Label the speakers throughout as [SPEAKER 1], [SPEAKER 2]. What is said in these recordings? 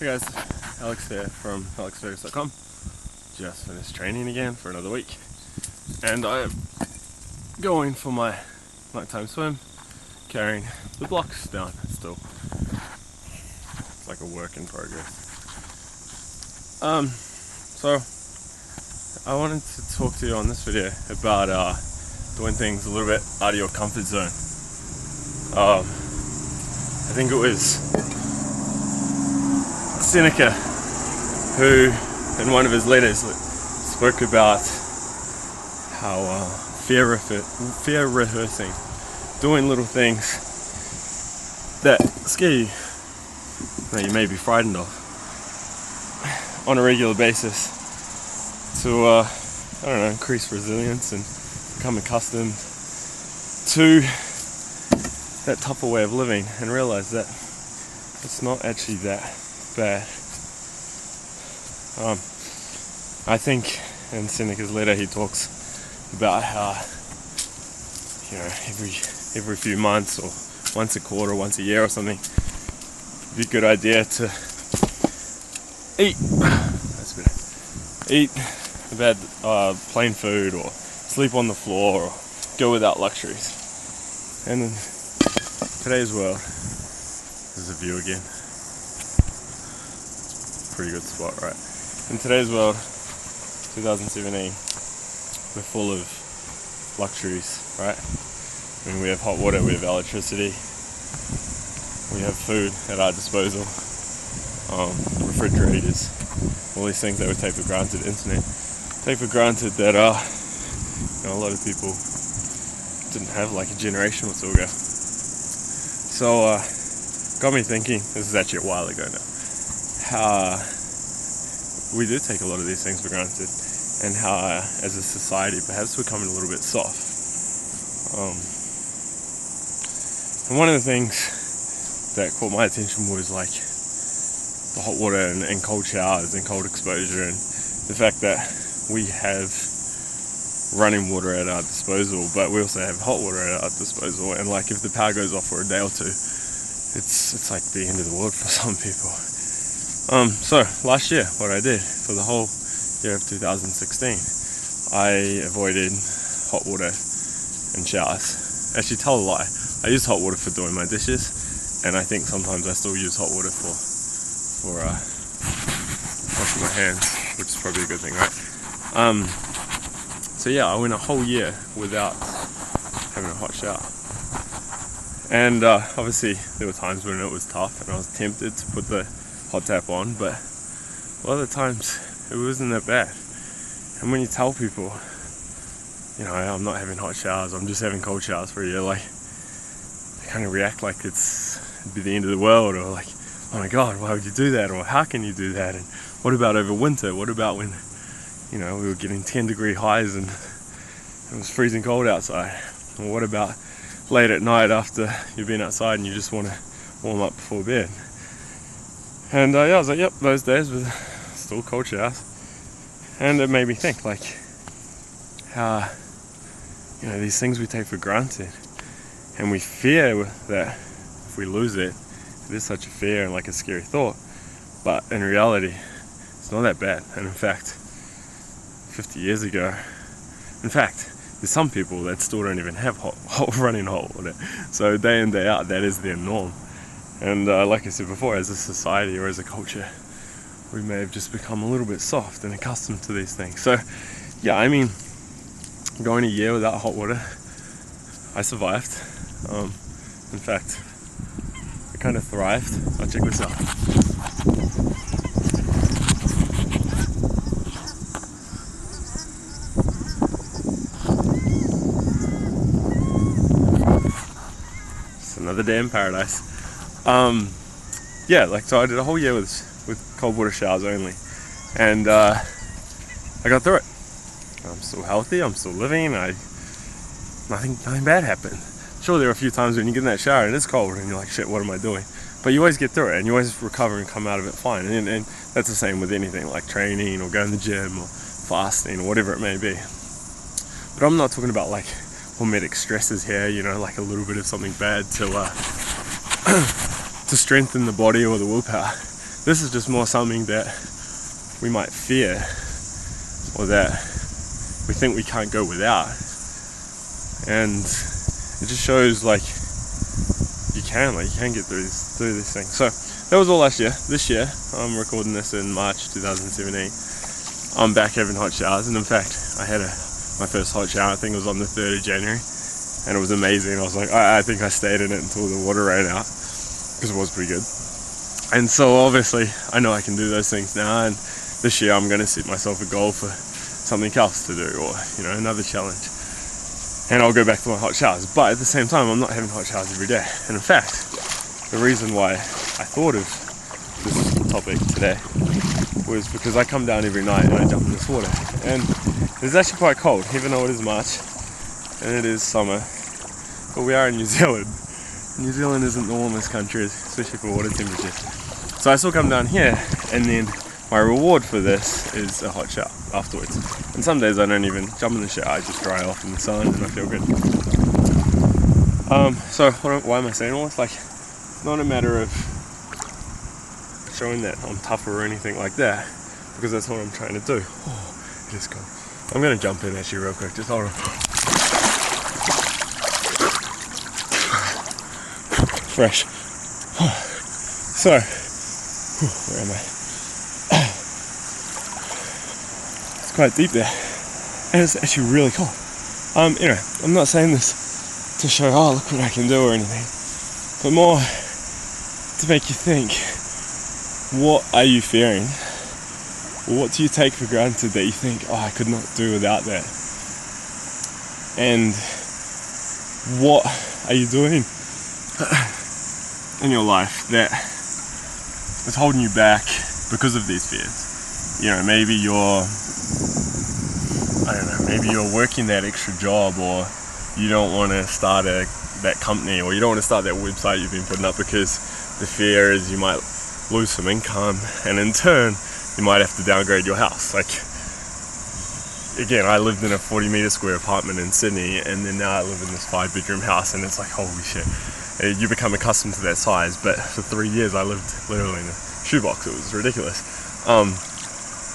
[SPEAKER 1] Hey guys, Alex here from alexfergus.com. Just finished training again for another week, and I am going for my nighttime swim, carrying the blocks down still. It's like a work in progress. So I wanted to talk to you on this video about doing things a little bit out of your comfort zone. I think it was Seneca who, in one of his letters, spoke about how fear rehearsing, doing little things that scare you, that you may be frightened of, on a regular basis, to I don't know, increase resilience and become accustomed to that tougher way of living, and realize that it's not actually that bad. I think in Seneca's letter he talks about how, you know, every few months or once a quarter, once a year or something, it'd be a good idea to eat bad plain food, or sleep on the floor, or go without luxuries. And in today's world, there's a view again. Pretty good spot, right? In today's world, 2017, we're full of luxuries, right? I mean, we have hot water, we have electricity, we have food at our disposal, refrigerators, all these things that we take for granted. Internet, take for granted that a lot of people didn't have like a generation or two ago. So got me thinking, this is actually a while ago now, how we do take a lot of these things for granted, and how as a society perhaps we're becoming a little bit soft. And one of the things that caught my attention was like the hot water and cold showers and cold exposure, and the fact that we have running water at our disposal, but we also have hot water at our disposal, and like if the power goes off for a day or two, it's like the end of the world for some people. So last year, what I did for the whole year of 2016, I avoided hot water and showers. Actually, tell a lie, I use hot water for doing my dishes, and I think sometimes I still use hot water for washing my hands, which is probably a good thing, right? So yeah, I went a whole year without having a hot shower. And obviously there were times when it was tough and I was tempted to put the hot tap on, but a lot of the times it wasn't that bad. And when you tell people, you know, I'm not having hot showers, I'm just having cold showers for a year, like, they kind of react like it'd be the end of the world, or like, oh my god, why would you do that, or how can you do that, and what about over winter, what about when, you know, we were getting 10-degree highs and it was freezing cold outside, or what about late at night after you've been outside and you just want to warm up before bed. And yeah, I was like, yep, those days with still cold showers. And it made me think, like, how, you know, these things we take for granted, and we fear that if we lose it, it is such a fear and like a scary thought, but in reality it's not that bad. And in fact, 50 years ago, in fact, there's some people that still don't even have running hot water, so day in day out that is their norm. And like I said before, as a society or as a culture, we may have just become a little bit soft and accustomed to these things. So yeah, I mean, going a year without hot water, I survived. In fact, I kind of thrived. Oh, check this out. It's another day in paradise. Yeah, like, so I did a whole year with cold water showers only, and I got through it. I'm still healthy, I'm still living, nothing bad happened. Sure, there are a few times when you get in that shower and it's cold and you're like, shit, what am I doing? But you always get through it, and you always recover and come out of it fine. And that's the same with anything like training or going to the gym or fasting or whatever it may be. But I'm not talking about like hormetic stresses here, you know, like a little bit of something bad to strengthen the body or the willpower. This is just more something that we might fear, or that we think we can't go without. And it just shows like you can get through this thing. So that was all last year. This year, I'm recording this in March 2017. I'm back having hot showers, and in fact, I had my first hot shower. I think it was on the 3rd of January, and it was amazing. I was like, I think I stayed in it until the water ran out, because it was pretty good. And so obviously, I know I can do those things now, and this year I'm going to set myself a goal for something else to do, or another challenge. And I'll go back to my hot showers. But at the same time, I'm not having hot showers every day. And in fact, the reason why I thought of this topic today was because I come down every night and I jump in this water. And it's actually quite cold, even though it is March and it is summer. But we are in New Zealand. New Zealand isn't the warmest country, especially for water temperatures. So I still come down here, and then my reward for this is a hot shower afterwards. And some days I don't even jump in the shower, I just dry off in the sun and I feel good. So why am I saying all this? Like, it's not a matter of showing that I'm tougher or anything like that, because that's what I'm trying to do. Oh, it is cold. I'm going to jump in actually real quick, just hold on. Fresh. So, where am I? It's quite deep there, and it's actually really cold. Anyway, I'm not saying this to show, oh, look what I can do or anything, but more to make you think, what are you fearing? What do you take for granted that you think, oh, I could not do without that? And what are you doing in your life that is holding you back because of these fears? Maybe maybe you're working that extra job, or you don't want to start that company, or you don't want to start that website you've been putting up because the fear is you might lose some income, and in turn you might have to downgrade your house. Like, again, I lived in a 40 square apartment in Sydney, and then now I live in this 5-bedroom house, and it's like, holy shit, you become accustomed to that size. But for 3 years I lived literally in a shoebox. It was ridiculous.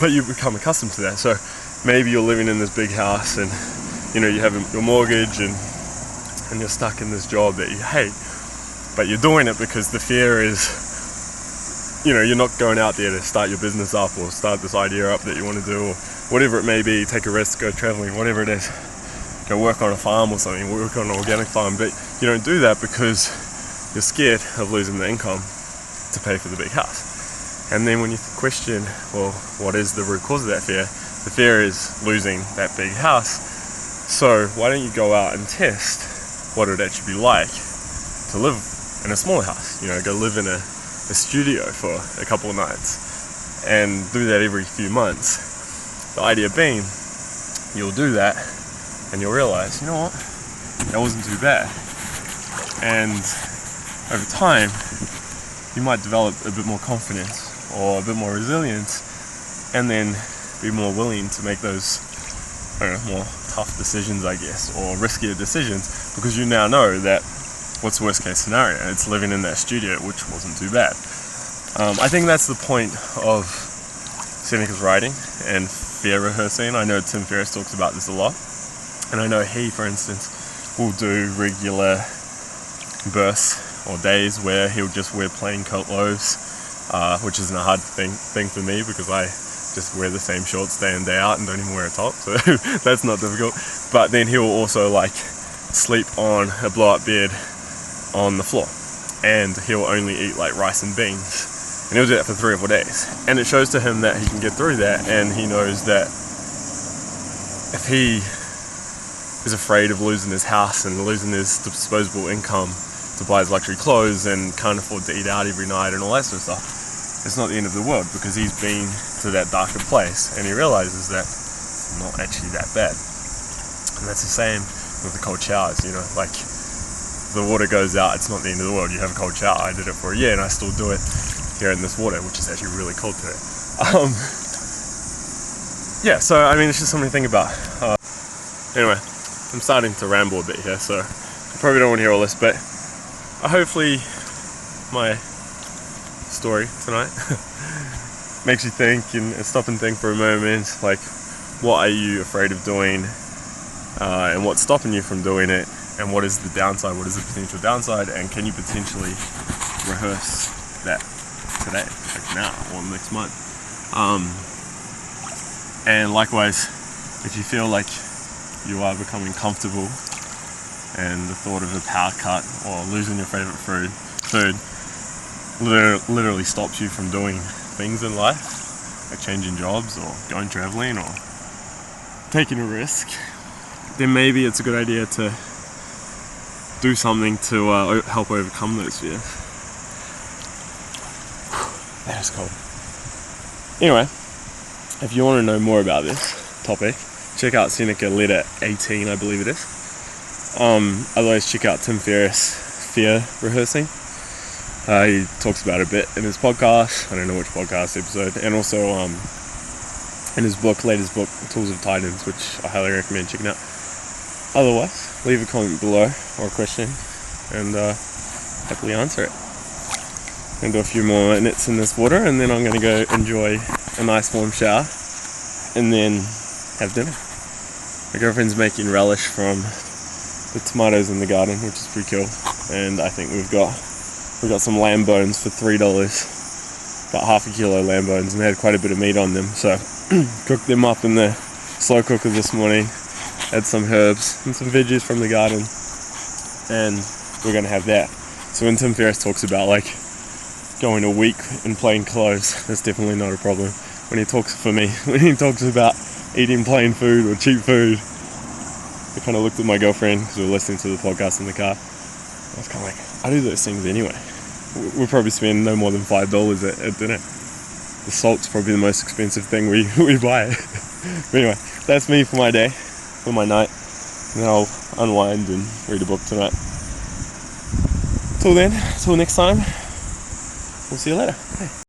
[SPEAKER 1] But you become accustomed to that. So maybe you're living in this big house, and you have your mortgage, and you're stuck in this job that you hate, but you're doing it because the fear is, you're not going out there to start your business up, or start this idea up that you want to do, or whatever it may be, take a risk, go traveling, whatever it is, go work on a farm or something, work on an organic farm. But you don't do that because you're scared of losing the income to pay for the big house. And then when you question, well, what is the root cause of that fear? The fear is losing that big house. So why don't you go out and test what it would actually be like to live in a smaller house? Go live in a studio for a couple of nights, and do that every few months. The idea being, you'll do that and you'll realize, you know what, that wasn't too bad. And over time, you might develop a bit more confidence or a bit more resilience, and then be more willing to make those, more tough decisions, I guess, or riskier decisions, because you now know that what's the worst case scenario? It's living in that studio, which wasn't too bad. I think that's the point of Seneca's writing and fear rehearsing. I know Tim Ferriss talks about this a lot, and I know he, for instance, will do regular bursts or days where he'll just wear plain coat lows, which isn't a hard thing for me, because I just wear the same shorts day in day out and don't even wear a top, so that's not difficult. But then he'll also sleep on a blow-up bed on the floor, and he'll only eat rice and beans, and he'll do that for 3 or 4 days. And it shows to him that he can get through that, and he knows that if he is afraid of losing his house and losing his disposable income to buy his luxury clothes and can't afford to eat out every night and all that sort of stuff, it's not the end of the world, because he's been to that darker place and he realizes that it's not actually that bad. And that's the same with the cold showers. The water goes out, it's not the end of the world. You have a cold shower. I did it for a year and I still do it here in this water, which is actually really cold today. So it's just something to think about. Anyway, I'm starting to ramble a bit here, so you probably don't want to hear all this, but hopefully my story tonight makes you think and stop and think for a moment, like, what are you afraid of doing, and what's stopping you from doing it, and what is the downside, what is the potential downside, and can you potentially rehearse that today, like now, or next month. And likewise, if you feel like you are becoming comfortable and the thought of a power cut or losing your favorite food literally stops you from doing things in life, like changing jobs or going traveling or taking a risk, then maybe it's a good idea to do something to help overcome those fears. That is cold. Anyway, if you want to know more about this topic, check out Seneca Letter 18, I believe it is. Otherwise, check out Tim Ferriss' Fear Rehearsing. He talks about it a bit in his podcast, I don't know which podcast episode, and also in his latest book, Tools of Titans, which I highly recommend checking out. Otherwise, leave a comment below or a question, and happily answer it. I'm going to do a few more minutes in this water, and then I'm going to go enjoy a nice warm shower, and then have dinner. My girlfriend's making relish from the tomatoes in the garden, which is pretty cool, and I think we've got some lamb bones for $3, about half a kilo lamb bones, and they had quite a bit of meat on them, so cooked them up in the slow cooker this morning, add some herbs and some veggies from the garden, and we're going to have that. So when Tim Ferriss talks about like going a week in plain clothes, that's definitely not a problem. When he talks about eating plain food or cheap food, I kind of looked at my girlfriend because we were listening to the podcast in the car. I was kind of like, I do those things anyway. We'll probably spend no more than $5 at dinner. The salt's probably the most expensive thing we buy. But anyway, that's me for my day, for my night. And then I'll unwind and read a book tonight. Till then, till next time, we'll see you later. Bye.